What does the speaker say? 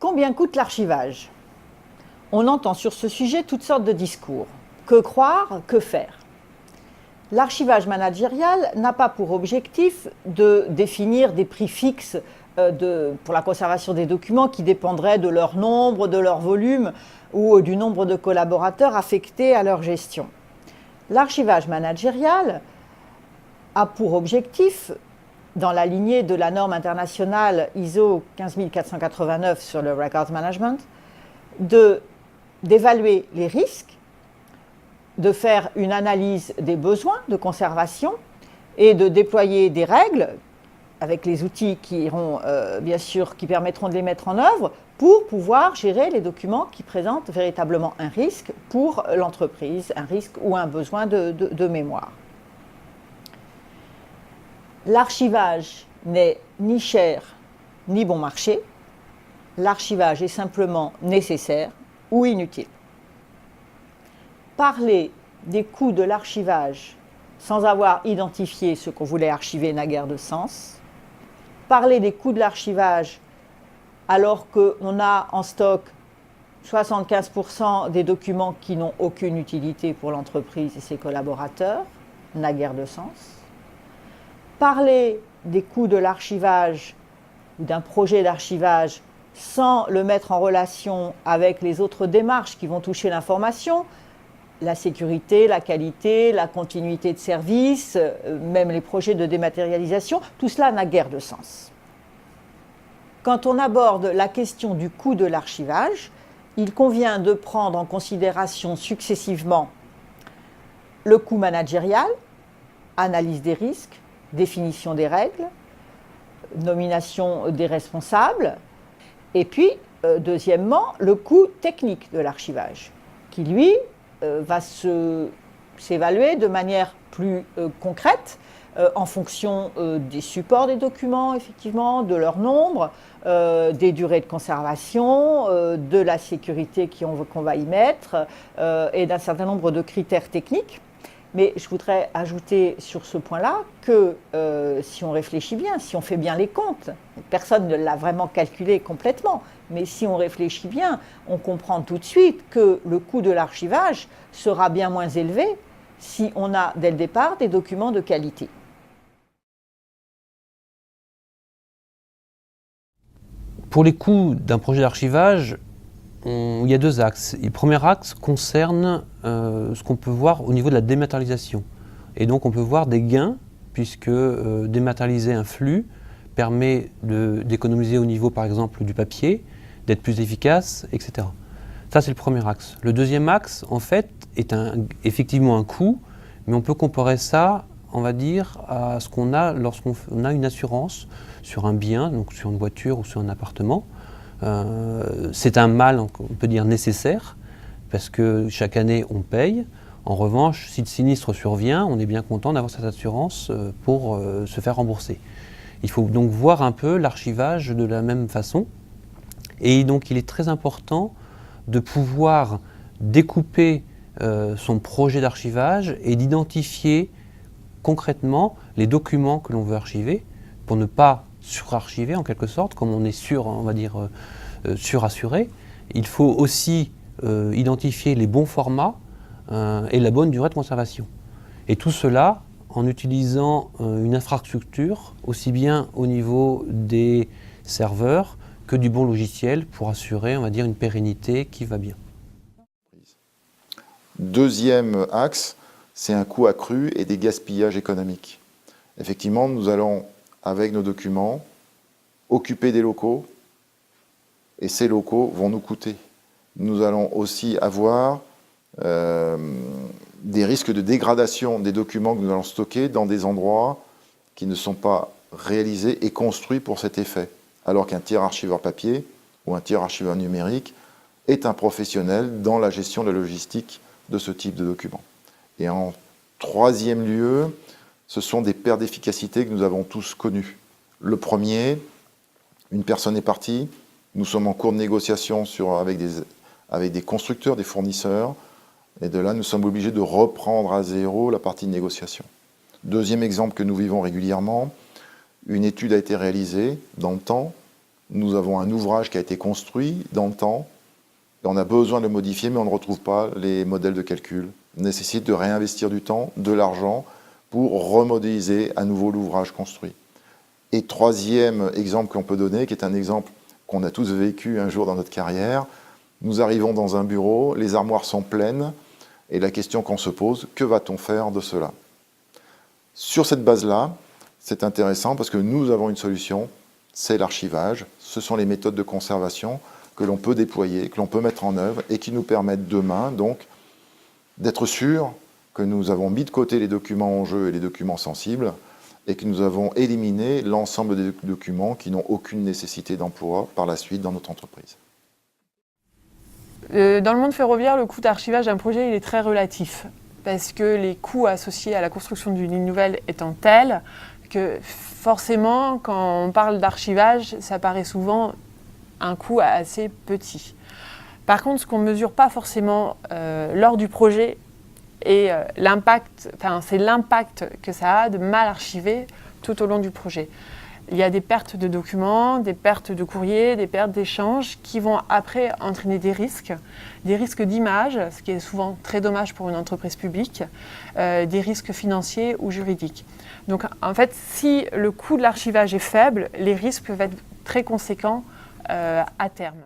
Combien coûte l'archivage? On entend sur ce sujet toutes sortes de discours. Que croire, que faire? L'archivage managérial n'a pas pour objectif de définir des prix fixes pour la conservation des documents qui dépendraient de leur nombre, de leur volume ou du nombre de collaborateurs affectés à leur gestion. L'archivage managérial a pour objectif, dans la lignée de la norme internationale ISO 15489 sur le records management, d'évaluer les risques, de faire une analyse des besoins de conservation et de déployer des règles avec les outils qui permettront de les mettre en œuvre pour pouvoir gérer les documents qui présentent véritablement un risque pour l'entreprise, un risque ou un besoin de mémoire. L'archivage n'est ni cher ni bon marché. L'archivage est simplement nécessaire ou inutile. Parler des coûts de l'archivage sans avoir identifié ce qu'on voulait archiver n'a guère de sens. Parler des coûts de l'archivage alors qu'on a en stock 75% des documents qui n'ont aucune utilité pour l'entreprise et ses collaborateurs n'a guère de sens. Parler des coûts de l'archivage ou d'un projet d'archivage sans le mettre en relation avec les autres démarches qui vont toucher l'information, la sécurité, la qualité, la continuité de service, même les projets de dématérialisation, tout cela n'a guère de sens. Quand on aborde la question du coût de l'archivage, il convient de prendre en considération successivement le coût managérial, analyse des risques, définition des règles, nomination des responsables, et puis, deuxièmement, le coût technique de l'archivage, qui, lui, va s'évaluer de manière plus concrète en fonction des supports des documents, effectivement, de leur nombre, des durées de conservation, de la sécurité qu'on va y mettre et d'un certain nombre de critères techniques. Mais je voudrais ajouter sur ce point-là que si on réfléchit bien, si on fait bien les comptes, personne ne l'a vraiment calculé complètement, mais si on réfléchit bien, on comprend tout de suite que le coût de l'archivage sera bien moins élevé si on a dès le départ des documents de qualité. Pour les coûts d'un projet d'archivage, il y a deux axes. Le premier axe concerne ce qu'on peut voir au niveau de la dématérialisation. Et donc on peut voir des gains, puisque dématérialiser un flux permet d'économiser au niveau, par exemple, du papier, d'être plus efficace, etc. Ça, c'est le premier axe. Le deuxième axe, en fait, est effectivement un coût, mais on peut comparer ça, on va dire, à ce qu'on a lorsqu'on a une assurance sur un bien, donc sur une voiture ou sur un appartement. C'est un mal, on peut dire, nécessaire, parce que chaque année, on paye. En revanche, si le sinistre survient, on est bien content d'avoir cette assurance pour se faire rembourser. Il faut donc voir un peu l'archivage de la même façon. Et donc, il est très important de pouvoir découper son projet d'archivage et d'identifier concrètement les documents que l'on veut archiver pour ne pas surarchiver en quelque sorte, comme on est sûr, on va dire, surassuré. Il faut aussi identifier les bons formats et la bonne durée de conservation. Et tout cela en utilisant une infrastructure, aussi bien au niveau des serveurs que du bon logiciel pour assurer, on va dire, une pérennité qui va bien. Deuxième axe, c'est un coût accru et des gaspillages économiques. Effectivement, nous allons, avec nos documents, occuper des locaux et ces locaux vont nous coûter. Nous allons aussi avoir des risques de dégradation des documents que nous allons stocker dans des endroits qui ne sont pas réalisés et construits pour cet effet. Alors qu'un tiers archiveur papier ou un tiers archiveur numérique est un professionnel dans la gestion de la logistique de ce type de documents. Et en troisième lieu, ce sont des pertes d'efficacité que nous avons tous connues. Le premier, une personne est partie, nous sommes en cours de négociation avec des constructeurs, des fournisseurs, et de là nous sommes obligés de reprendre à zéro la partie de négociation. Deuxième exemple que nous vivons régulièrement, une étude a été réalisée dans le temps, nous avons un ouvrage qui a été construit dans le temps, et on a besoin de le modifier, mais on ne retrouve pas les modèles de calcul. Il nécessite de réinvestir du temps, de l'argent, pour remodéliser à nouveau l'ouvrage construit. Et troisième exemple qu'on peut donner, qui est un exemple qu'on a tous vécu un jour dans notre carrière, nous arrivons dans un bureau, les armoires sont pleines, et la question qu'on se pose, que va-t-on faire de cela? Sur cette base-là, c'est intéressant parce que nous avons une solution, c'est l'archivage, ce sont les méthodes de conservation que l'on peut déployer, que l'on peut mettre en œuvre et qui nous permettent demain donc d'être sûr que nous avons mis de côté les documents en jeu et les documents sensibles et que nous avons éliminé l'ensemble des documents qui n'ont aucune nécessité d'emploi par la suite dans notre entreprise. Dans le monde ferroviaire, le coût d'archivage d'un projet il est très relatif parce que les coûts associés à la construction d'une ligne nouvelle étant tels que forcément, quand on parle d'archivage, ça paraît souvent un coût assez petit. Par contre, ce qu'on ne mesure pas forcément lors du projet, et c'est l'impact que ça a de mal archiver tout au long du projet. Il y a des pertes de documents, des pertes de courriers, des pertes d'échanges qui vont après entraîner des risques d'image, ce qui est souvent très dommage pour une entreprise publique, des risques financiers ou juridiques. Donc en fait, si le coût de l'archivage est faible, les risques peuvent être très conséquents à terme.